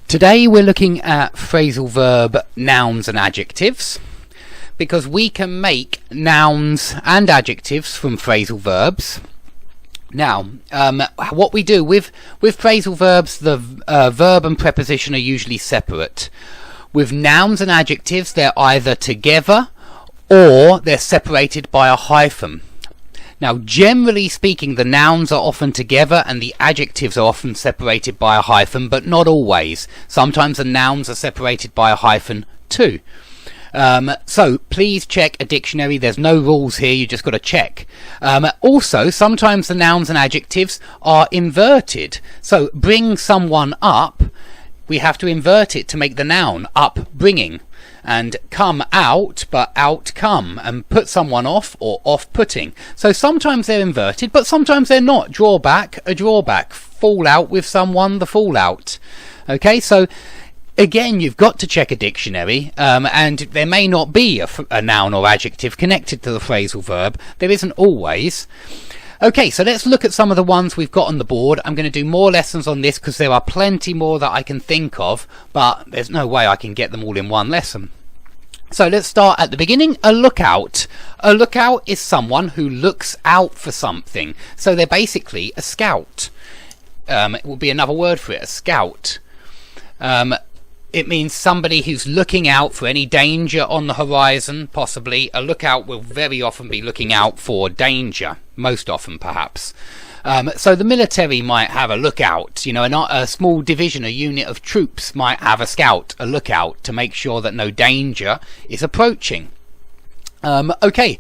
Today we're looking at phrasal verb nouns and adjectives, because we can make nouns and adjectives from phrasal verbs. Now, what we do with phrasal verbs, the verb and preposition are usually separate. With nouns and adjectives, they're either together or they're separated by a hyphen. Now, generally speaking, the nouns are often together and the adjectives are often separated by a hyphen, but not always. Sometimes the nouns are separated by a hyphen too. So please check a dictionary. There's no rules here, you just got to check. Also, sometimes the nouns and adjectives are inverted. So bring someone up, we have to invert it to make the noun upbringing. And come out, but outcome, and put someone off, or off-putting. So sometimes they're inverted, but sometimes they're not. Drawback, a drawback. Fall out with someone, the fallout. Okay, so again, you've got to check a dictionary, and there may not be a noun or adjective connected to the phrasal verb. There isn't always. Okay, so let's look at some of the ones we've got on the board. I'm going to do more lessons on this because there are plenty more that I can think of, but there's no way I can get them all in one lesson. So let's start at the beginning. A lookout. A lookout is someone who looks out for something. So they're basically a scout. It will be another word for it, a scout. It means somebody who's looking out for any danger on the horizon, possibly. A lookout will very often be looking out for danger, most often perhaps. So the military might have a lookout, you know, a small division, a unit of troops might have a scout, a lookout, to make sure that no danger is approaching. Okay,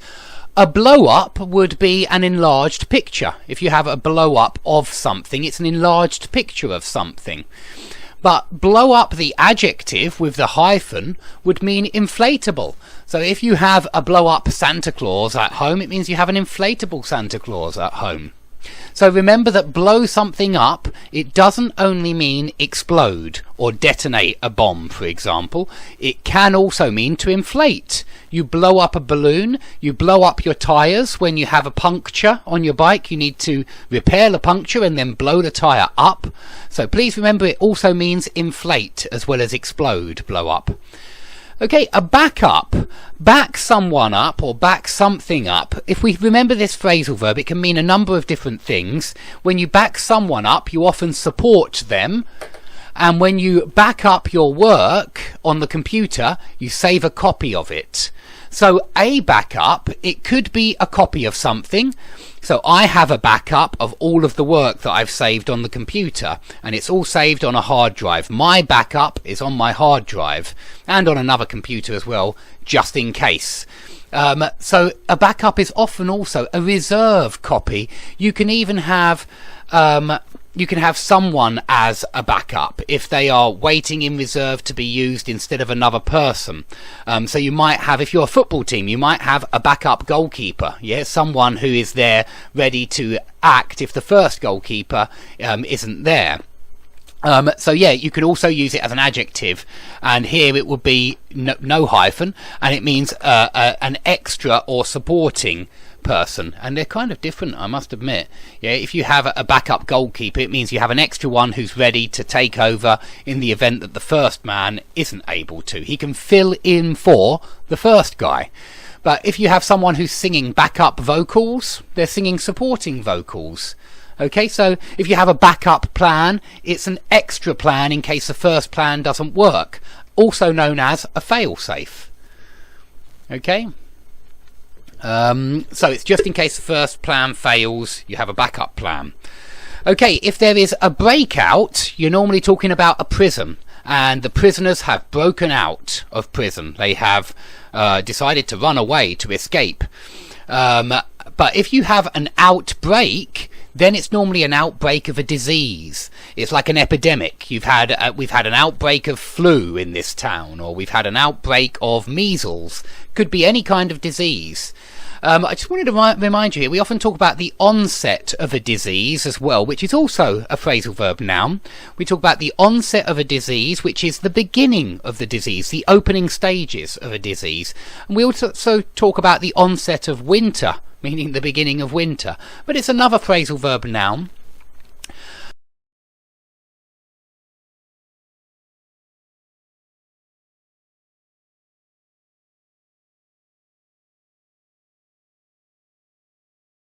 a blow-up would be an enlarged picture. If you have a blow-up of something, it's an enlarged picture of something. But blow up, the adjective with the hyphen, would mean inflatable. So if you have a blow up Santa Claus at home, it means you have an inflatable Santa Claus at home. So remember that blow something up, it doesn't only mean explode or detonate a bomb, for example. It can also mean to inflate. You blow up a balloon, you blow up your tyres. When you have a puncture on your bike, you need to repair the puncture and then blow the tyre up. So please remember it also means inflate as well as explode, blow up. Okay, a backup. Back someone up or back something up. If we remember this phrasal verb, it can mean a number of different things. When you back someone up, you often support them. And when you back up your work on the computer, you save a copy of it. So a backup, it could be a copy of something. So I have a backup of all of the work that I've saved on the computer, and it's all saved on a hard drive. My backup is on my hard drive and on another computer as well, just in case. So a backup is often also a reserve copy. You can even have someone as a backup if they are waiting in reserve to be used instead of another person. So you might have, if you're a football team, you might have a backup goalkeeper. Yeah, someone who is there ready to act if the first goalkeeper isn't there. So yeah, you could also use it as an adjective, and here it would be no hyphen, and it means an extra or supporting person, and they're kind of different, I must admit. Yeah, if you have a backup goalkeeper, it means you have an extra one who's ready to take over in the event that the first man isn't able to. He can fill in for the first guy. But if you have someone who's singing backup vocals, they're singing supporting vocals. Okay, so if you have a backup plan, it's an extra plan in case the first plan doesn't work, also known as a fail-safe. Okay, so it's just in case the first plan fails, you have a backup plan. Okay, if there is a breakout, you're normally talking about a prison, and the prisoners have broken out of prison. They have decided to run away, to escape. But if you have an outbreak, then it's normally an outbreak of a disease. It's like an epidemic. we've had an outbreak of flu in this town, or we've had an outbreak of measles. Could be any kind of disease. I just wanted to remind you here, we often talk about the onset of a disease as well, which is also a phrasal verb noun. We talk about the onset of a disease, which is the beginning of the disease, the opening stages of a disease. And we also talk about the onset of winter, meaning the beginning of winter. But it's another phrasal verb noun.